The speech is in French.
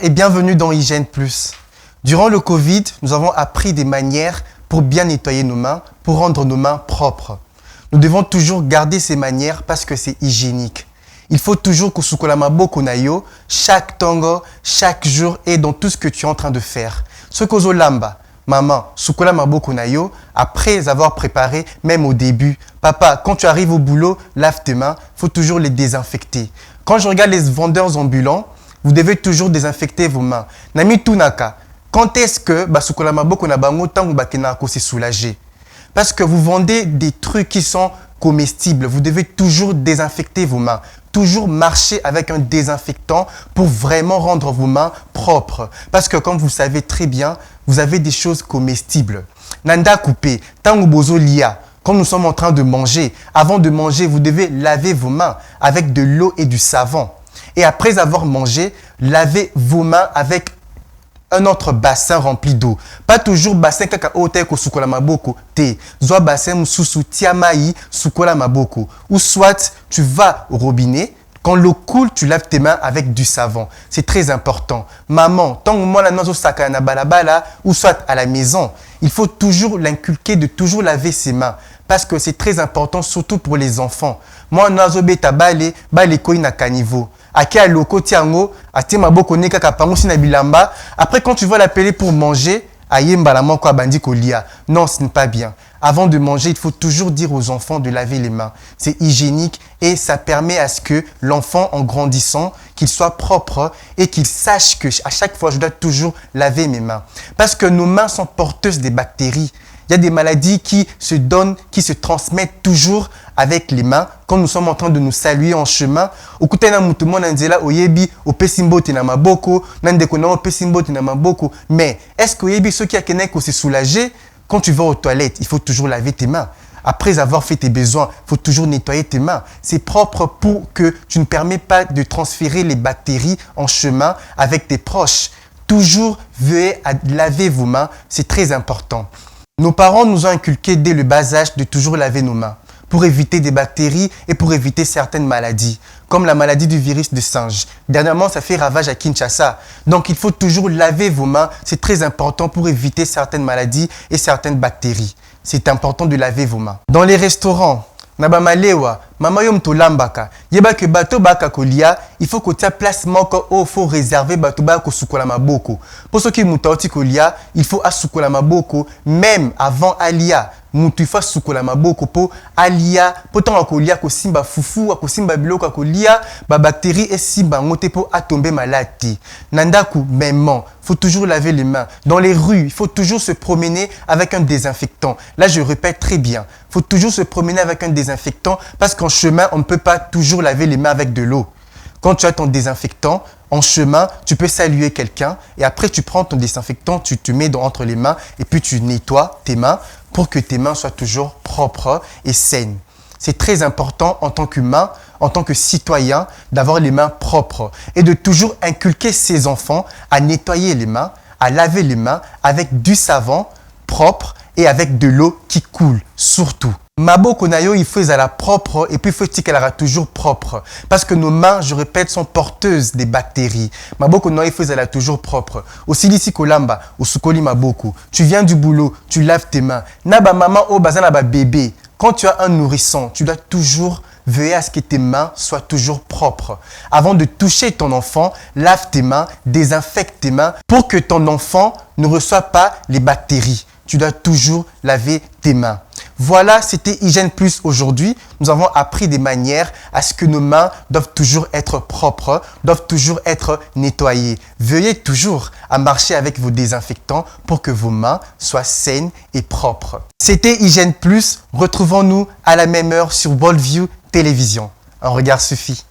et bienvenue dans Hygiène Plus. Durant le Covid, nous avons appris des manières pour bien nettoyer nos mains, pour rendre nos mains propres. Nous devons toujours garder ces manières parce que c'est hygiénique. Il faut toujours que sukola maboko na yo, chaque tango, chaque jour et dans tout ce que tu es en train de faire. Ce que lamba, maman, sukola maboko na yo, après avoir préparé, même au début. Papa, quand tu arrives au boulot, lave tes mains, il faut toujours les désinfecter. Quand je regarde les vendeurs ambulants, vous devez toujours désinfecter vos mains. Nami tunaka, quand est-ce que sukola maboko na bango tango bakena ko se soulager? Parce que vous vendez des trucs qui sont comestibles. Vous devez toujours désinfecter vos mains. Toujours marcher avec un désinfectant pour vraiment rendre vos mains propres. Parce que comme vous savez très bien, vous avez des choses comestibles. Nanda coupé, tango bozo lia. Quand nous sommes en train de manger, avant de manger, vous devez laver vos mains avec de l'eau et du savon. Et après avoir mangé, lavez vos mains avec un autre bassin rempli d'eau. Pas toujours bassin kaka ote ko sukola maboko te. Zwa bassin mususu tiamai sukola maboko. Ou soit tu vas au robinet, quand l'eau coule, tu laves tes mains avec du savon. C'est très important. Maman, tant que moi la nazo saka na balabala ou soit à la maison, il faut toujours l'inculquer de toujours laver ses mains parce que c'est très important surtout pour les enfants. Moi nazo beta bale koi na caniveau. Akia loko tiango, atie maboko ne kaka pango si na bilamba. Après quand tu vas l'appeler pour manger, ayemba la manko abandi kolia. Non, ce n'est pas bien. Avant de manger, il faut toujours dire aux enfants de laver les mains. C'est hygiénique et ça permet à ce que l'enfant, en grandissant, qu'il soit propre et qu'il sache que à chaque fois, je dois toujours laver mes mains. Parce que nos mains sont porteuses des bactéries. Il y a des maladies qui se donnent, qui se transmettent toujours avec les mains. Quand nous sommes en train de nous saluer en chemin, mais est-ce que ceux qui a se soulager quand tu vas aux toilettes, il faut toujours laver tes mains. Après avoir fait tes besoins, il faut toujours nettoyer tes mains. C'est propre pour que tu ne permets pas de transférer les bactéries en chemin avec tes proches. Toujours veillez à laver vos mains, c'est très important. Nos parents nous ont inculqué dès le bas âge de toujours laver nos mains pour éviter des bactéries et pour éviter certaines maladies, comme la maladie du virus de singe. Dernièrement, ça fait ravage à Kinshasa. Donc, il faut toujours laver vos mains. C'est très important pour éviter certaines maladies et certaines bactéries. C'est important de laver vos mains. Dans les restaurants, Nabamalewa, mama yom to lambaka. Yeba ke bato baka kolia, il faut que tu aies place moko o faut réserver bato baka ko sukola maboko. Pour ceux qui mutauti kolia, il faut asukola maboko même avant alia. Mutu fa sukola maboko po alia, potanga kolia ko simba fufu, ko simba biloko ko lia, ba bactéries et simba ngote po a tomber malade. Nandaku même, faut toujours laver les mains. Dans les rues, il faut toujours se promener avec un désinfectant. Là, je répète très bien. Il faut toujours se promener avec un désinfectant parce qu'en chemin, on ne peut pas toujours laver les mains avec de l'eau. Quand tu as ton désinfectant, en chemin, tu peux saluer quelqu'un et après tu prends ton désinfectant, tu te mets entre les mains et puis tu nettoies tes mains pour que tes mains soient toujours propres et saines. C'est très important en tant qu'humain, en tant que citoyen, d'avoir les mains propres et de toujours inculquer ses enfants à nettoyer les mains, à laver les mains avec du savon propre et avec de l'eau qui coule, surtout. Maboko nayo, il faut la propre et puis il faut qu'elle sera toujours propre. Parce que nos mains, je répète, sont porteuses des bactéries. Maboko nayo, il faut la toujours propre. Aussi d'ici kolamba, au sukoli maboko. Tu viens du boulot, tu laves tes mains. Naba maman o bazana ba bébé. Quand tu as un nourrisson, tu dois toujours veiller à ce que tes mains soient toujours propres. Avant de toucher ton enfant, lave tes mains, désinfecte tes mains pour que ton enfant ne reçoive pas les bactéries. Tu dois toujours laver tes mains. Voilà, c'était Hygiène Plus aujourd'hui. Nous avons appris des manières à ce que nos mains doivent toujours être propres, doivent toujours être nettoyées. Veuillez toujours à marcher avec vos désinfectants pour que vos mains soient saines et propres. C'était Hygiène Plus. Retrouvons-nous à la même heure sur Worldview Télévision. Un regard suffit.